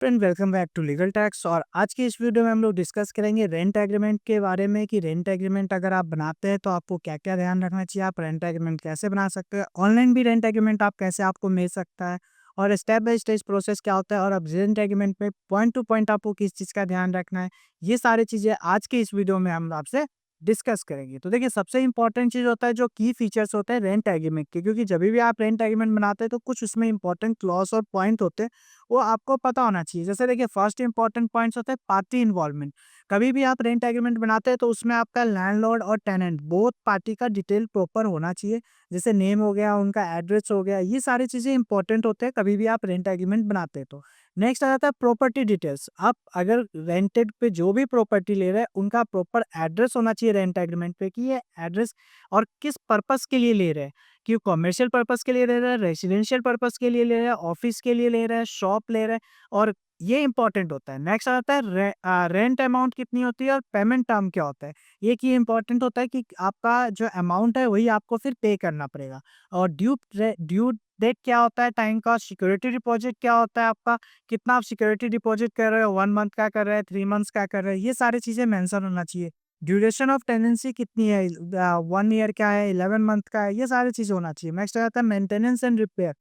Friend welcome back to legal tax. और आज की इस वीडियो में हम लोग डिस्कस करेंगे रेंट एग्रीमेंट के बारे में कि रेंट एग्रीमेंट अगर आप बनाते हैं तो आपको क्या क्या ध्यान रखना चाहिए, आप रेंट एग्रीमेंट कैसे बना सकते हैं, ऑनलाइन भी रेंट एग्रीमेंट आप कैसे आपको मिल सकता है और स्टेप बाय स्टेप प्रोसेस क्या होता है, और अब रेंट एग्रीमेंट में पॉइंट टू पॉइंट आपको किस चीज़ का ध्यान रखना है, ये सारी चीज़ें आज के इस वीडियो में हम आपसे डिस्कस करेंगे। तो देखिए, सबसे इंपॉर्टेंट चीज़ होता है जो की फीचर्स होते हैं रेंट एग्रीमेंट के, क्योंकि जब भी आप रेंट एग्रीमेंट बनाते हैं तो कुछ उसमें इंपॉर्टेंट क्लॉज और पॉइंट होते हैं, वो आपको पता होना चाहिए। जैसे देखिए, फर्स्ट इंपॉर्टेंट पॉइंट्स होते हैं पार्टी इन्वॉल्वमेंट। कभी भी आप रेंट एग्रीमेंट बनाते हैं तो उसमें आपका लैंडलॉर्ड और टेनेंट बोथ पार्टी का डिटेल प्रॉपर होना चाहिए। जैसे नेम हो गया, उनका एड्रेस हो गया, ये सारी चीज़ें इंपॉर्टेंट होते हैं कभी भी आप रेंट एग्रीमेंट बनाते हैं तो। नेक्स्ट आ जाता है प्रॉपर्टी डिटेल्स। आप अगर रेंटेड पे जो भी प्रॉपर्टी ले रहे हैं उनका प्रॉपर एड्रेस होना चाहिए रेंट एग्रीमेंट पे, कि ये एड्रेस और किस पर्पस के लिए ले रहे हैं, कि कॉमर्शियल पर्पस के लिए ले रहा है, रेजिडेंशियल पर्पस के लिए ले रहा है, ऑफिस के लिए ले रहा है, शॉप ले रहा है, और ये इंपॉर्टेंट होता है। नेक्स्ट आता है रेंट अमाउंट कितनी होती है और पेमेंट टर्म क्या होता है। ये की इंपॉर्टेंट होता है कि आपका जो अमाउंट है वही आपको फिर पे करना पड़ेगा। और ड्यू डेट क्या होता है, टाइम का, सिक्योरिटी डिपॉजिट क्या होता है आपका, कितना आप सिक्योरिटी डिपॉजिट कर रहे हो, 1 मंथ का कर रहे हैं, 3 मंथ्स का कर रहे हैं, ये सारी चीज़ें मेंशन होना चाहिए। ड्यूरेशन ऑफ टेनेंसी कितनी है, 1 ईयर का है, 11 मंथ का है, ये सारी चीज़ें होना चाहिए। नेक्स्ट आ जाता है maintenance and repair.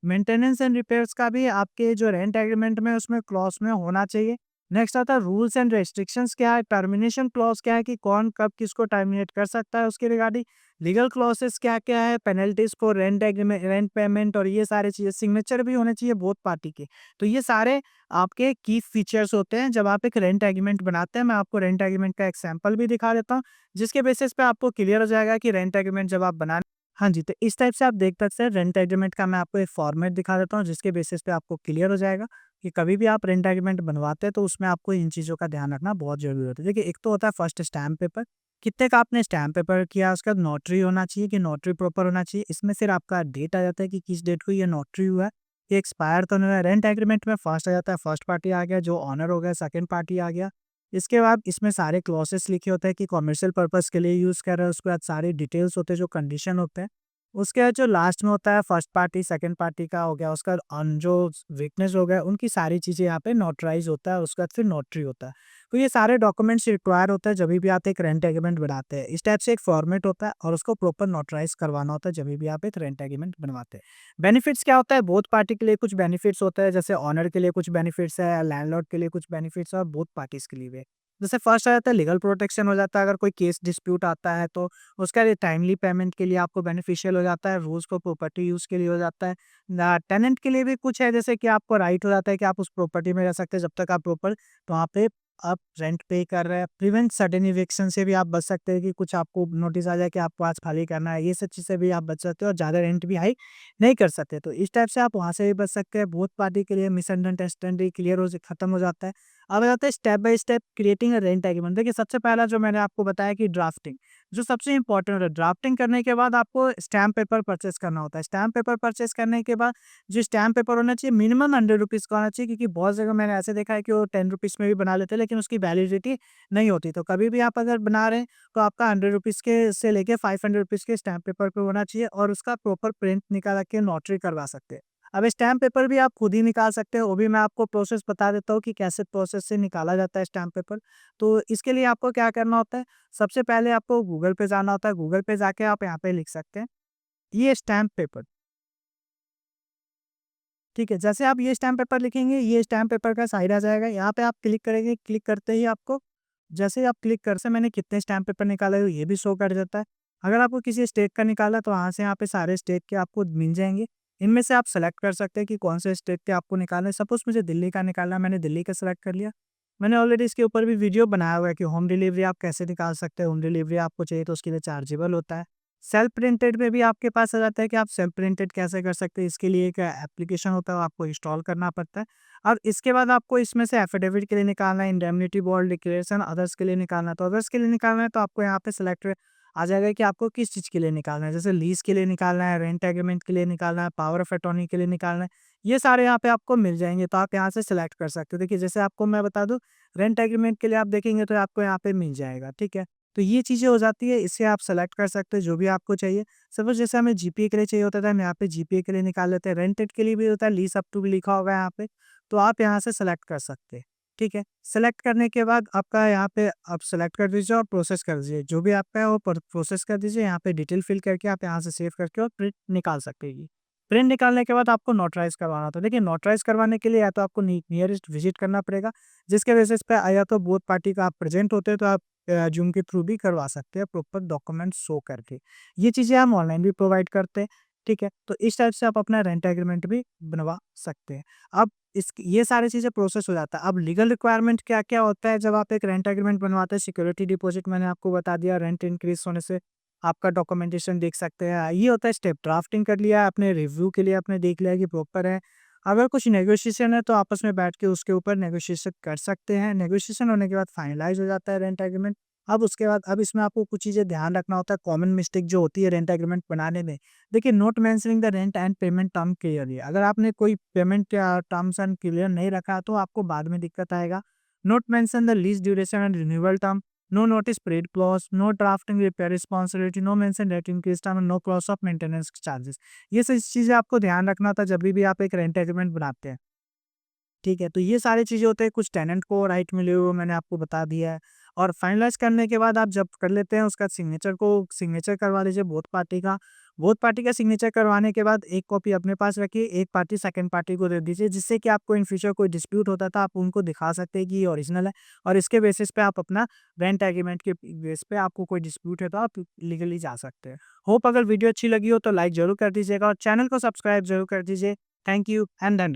Maintenance and repairs का भी आपके जो रेंट एग्रीमेंट में उसमें क्लॉज में होना चाहिए। नेक्स्ट आता है रूल्स एंड रेस्ट्रिक्शंस क्या है, टर्मिनेशन क्लॉज क्या है कि कौन कब किसको टर्मिनेट कर सकता है उसके रिगार्डिंग, लीगल क्लॉसेस क्या क्या है, penalties for rent agreement, rent payment, और ये सारी चीज़ें, सिग्नेचर भी होने चाहिए बोथ पार्टी के। तो ये सारे आपके की फीचर्स होते हैं जब आप एक रेंट एग्रीमेंट बनाते हैं। मैं आपको रेंट एग्रीमेंट का एग्जाम्पल भी दिखा देता हूँ, जिसके बेसिस पे आपको क्लियर हो जाएगा कि रेंट एग्रीमेंट जब आप बना। हाँ जी, तो इस टाइप से आप देख सकते हैं रेंट एग्रीमेंट का। मैं आपको एक फॉर्मेट दिखा देता हूँ जिसके बेसिस पे आपको क्लियर हो जाएगा कि कभी भी आप रेंट एग्रीमेंट बनवाते हैं तो उसमें आपको इन चीज़ों का ध्यान रखना बहुत ज़रूरी होता है। देखिए, एक तो होता है फर्स्ट स्टैम्प पेपर, कितने का आपने स्टैम्प पेपर किया, उसके बाद नोटरी होना चाहिए कि नोटरी प्रॉपर होना चाहिए। इसमें फिर आपका डेट आ जाता है कि किस डेट को ये नोटरी हुआ है, ये एक्सपायर तो नहीं हुआ है। रेंट एग्रीमेंट में फर्स्ट आ जाता है, फर्स्ट पार्टी आ गया जो ऑनर हो गया, सेकंड पार्टी आ गया। इसके बाद इसमें सारे क्लॉसेस लिखे होते हैं कि कमर्शियल पर्पस के लिए यूज़ कर रहे हैं, उसके बाद सारी डिटेल्स होते हैं, जो कंडीशन होते हैं। उसके बाद जो लास्ट में होता है फर्स्ट पार्टी, सेकंड पार्टी का हो गया, उसका जो विटनेस हो गया, उनकी सारी चीज़ें यहाँ पे नोटराइज़ होता है, उसके बाद फिर नोटरी होता है। तो ये सारे डॉक्यूमेंट्स रिक्वायर होता है जभी भी आप एक रेंट एग्रीमेंट बनाते हैं। इस टाइप से एक फॉर्मेट होता है और उसको प्रॉपर नोटराइज़ करवाना होता है जभी भी आप एक रेंट एग्रीमेंट बनवाते हैं। बेनिफिट्स क्या होता है, बोथ पार्टी के लिए कुछ बेनिफिट्स होता है, जैसे ओनर के लिए कुछ बेनिफिट्स है, लैंडलॉर्ड के लिए कुछ बेनिफिट्स है, और बोथ पार्टीज़ के लिए भी है। जैसे फर्स्ट आ जाता है लीगल प्रोटेक्शन हो जाता है, अगर कोई केस डिस्प्यूट आता है तो उसका लिए टाइमली पेमेंट के लिए आपको बेनिफिशियल हो जाता है, रूल्स को प्रॉपर्टी यूज़ के लिए हो जाता है। टेनेंट के लिए भी कुछ है, जैसे कि आपको राइट हो जाता है कि आप उस प्रॉपर्टी में रह सकते हैं जब तक आप प्रॉपर वहाँ पे आप रेंट पे कर रहे हैं। प्रिवेंट सडन इविक्शन से भी आप बच सकते हैं कि कुछ आपको नोटिस आ जाए कि आपको आज खाली करना है, ये सब चीज़ से भी आप बच सकते हो और ज़्यादा रेंट भी हाई नहीं कर सकते। तो इस टाइप से आप वहाँ से भी बच सकते हैं। बोथ पार्टी के लिए मिसअंडरस्टैंडिंग क्लियर हो खत्म हो जाता है। अब आ जाता है step by step creating a rent agreement. देखिए, सबसे पहला जो मैंने आपको बताया कि ड्राफ्टिंग, जो सबसे इम्पोर्टेंट है। ड्राफ्टिंग करने के बाद आपको स्टैम्प पेपर परचेस करना होता है। स्टैम्प पेपर परचेस करने के बाद जो स्टैम्प पेपर होना चाहिए मिनिमम 100 रुपीज़ का होना चाहिए, क्योंकि बहुत जगह मैंने ऐसे देखा है कि वो 10 रुपीज़ में भी बना लेते हैं लेकिन उसकी वैलिडिटी नहीं होती। तो कभी भी आप अगर बना रहे हैं तो आपका 100 रुपीज़ के से लेके 500 रुपीज़ के स्टैम्प पेपर पे होना चाहिए, और उसका प्रॉपर प्रिंट निकाल के नोटरी करवा सकते हैं। अब स्टैम्प पेपर भी आप खुद ही निकाल सकते हैं, वो भी मैं आपको प्रोसेस बता देता हूँ कि कैसे प्रोसेस से निकाला जाता है स्टैम्प पेपर। तो इसके लिए आपको क्या करना होता है, सबसे पहले आपको गूगल पे जाना होता है। गूगल पे जाके आप यहाँ पे लिख सकते हैं ये स्टैम्प पेपर, ठीक है। जैसे आप ये स्टैम्प पेपर लिखेंगे, ये स्टैम्प पेपर का साइड आ जाएगा, यहाँ पे आप क्लिक करेंगे। क्लिक करते ही आपको, जैसे ही आप क्लिक कर से मैंने कितने स्टैम्प पेपर निकाले हो ये भी शो कर देता है। अगर आपको किसी स्टेट का निकाला है तो वहाँ से यहाँ पे सारे स्टेट के आपको मिल जाएंगे। इनमें से आप सेलेक्ट कर सकते हैं कि कौन से स्टेट के आपको निकालना है। सपोज मुझे दिल्ली का निकालना है, मैंने दिल्ली का सेलेक्ट कर लिया। मैंने ऑलरेडी इसके ऊपर भी वीडियो बनाया हुआ है कि होम डिलीवरी आप कैसे निकाल सकते हैं। होम डिलीवरी आपको चाहिए तो उसके लिए चार्जेबल होता है। सेल्फ प्रिंटेड में भी आपके पास आ जाता है कि आप सेल्फ प्रिंटेड कैसे कर सकते हैं। इसके लिए एक एप्लीकेशन होता है, वो आपको इंस्टॉल करना पड़ता है। अब इसके बाद आपको इसमें से एफिडेविट के लिए निकालना है, इंडेमनिटी बॉन्ड डिक्लेरेशन अदर्स के लिए निकालना है। तो अदर्स के लिए निकालना है तो आपको यहाँ पे सिलेक्ट आ जाएगा कि आपको किस चीज़ के लिए निकालना है। जैसे लीज के लिए निकालना है, रेंट एग्रीमेंट के लिए निकालना है, पावर ऑफ अटॉर्नी के लिए निकालना है। ये सारे यहाँ पे आपको मिल जाएंगे, तो आप यहाँ से सिलेक्ट कर सकते हो। देखिए, जैसे आपको मैं बता दूँ, रेंट एग्रीमेंट के लिए आप देखेंगे तो आपको यहाँ पे मिल जाएगा, ठीक है। तो ये चीज़ें हो जाती है, इससे आप सेलेक्ट कर सकते हो जो भी आपको चाहिए। सपोज़ जैसे हमें जीपीए के लिए चाहिए होता था, हम यहाँ पे जीपीए के लिए निकाल लेते हैं। रेंटेड के लिए भी होता है, लीज़ अप टू भी लिखा होगा यहाँ पे। तो आप यहाँ से सेलेक्ट कर सकते हैं। ठीक है, सेलेक्ट करने के बाद आपका यहाँ पे आप सेलेक्ट कर दीजिए और प्रोसेस कर दीजिए। जो भी आपका है वो प्रोसेस कर दीजिए। यहाँ पे डिटेल फिल करके आप यहाँ से सेव करके और प्रिंट निकाल सकते हैं। प्रिंट निकालने के बाद आपको नोटराइज करवाना था। देखिए, नोटराइज करवाने के लिए या तो आपको नियरेस्ट विजिट करना पड़ेगा, जिसके बेसिस पे या तो बोथ पार्टी का आप प्रेजेंट होते हैं तो आप जूम के थ्रू भी करवा सकते हैं प्रॉपर डॉक्यूमेंट शो करके। ये चीज़ें हम ऑनलाइन भी प्रोवाइड करते हैं। ठीक है, तो इस टाइप से आप अपना रेंट एग्रीमेंट भी बनवा सकते हैं। अब इस ये सारी चीज़ें प्रोसेस हो जाता है। अब लीगल रिक्वायरमेंट क्या-क्या होता है जब आप एक रेंट एग्रीमेंट बनवाते हैं? सिक्योरिटी डिपॉजिट मैंने आपको बता दिया, रेंट इंक्रीज़ होने से आपका डॉक्यूमेंटेशन देख सकते हैं। ये होता है स्टेप, ड्राफ्टिंग कर लिया आपने, रिव्यू के लिए आपने देख लिया कि प्रॉपर है। अगर कुछ नेगोशिएशन है तो आपस में बैठ के उसके ऊपर नेगोशिएशन कर सकते हैं। नेगोशिएशन होने के बाद फाइनलाइज़ हो जाता है रेंट एग्रीमेंट। अब उसके बाद अब इसमें आपको कुछ चीज़ें ध्यान रखना होता है, कॉमन मिस्टेक जो होती है रेंट एग्रीमेंट बनाने में। देखिए, note mentioning the rent and payment term clearly. अगर आपने कोई पेमेंट या टर्म्स एंड क्लियर नहीं रखा तो आपको बाद में दिक्कत आएगा। Not mention the lease duration and renewal term, no notice period clause, no drafting repair responsibility, no mention rate increase term, no clause of maintenance charges. ये सारी चीज़ें आपको ध्यान रखना था जब भी आप एक रेंट एग्रीमेंट बनाते हैं। ठीक है, तो ये सारी चीज़ें होते हैं, कुछ टेनेंट को राइट मिले हुए मैंने आपको बता दिया है। और फाइनलाइज़ करने के बाद आप जब कर लेते हैं उसका सिग्नेचर करवा लीजिए बोथ पार्टी का। बोथ पार्टी का सिग्नेचर करवाने के बाद एक कॉपी अपने पास रखिए, एक पार्टी सेकंड पार्टी को दे दीजिए, जिससे कि आपको इन फ्यूचर कोई डिस्प्यूट होता था आप उनको दिखा सकते हैं कि ये ओरिजिनल है और इसके बेसिस पे आप अपना रेंट एग्रीमेंट के बेस पे आपको कोई डिस्प्यूट है तो आप लीगली जा सकते हैं। होप अगर वीडियो अच्छी लगी हो तो लाइक ज़रूर कर दीजिएगा और चैनल को सब्सक्राइब ज़रूर कर दीजिए। थैंक यू एंड धन्यवाद।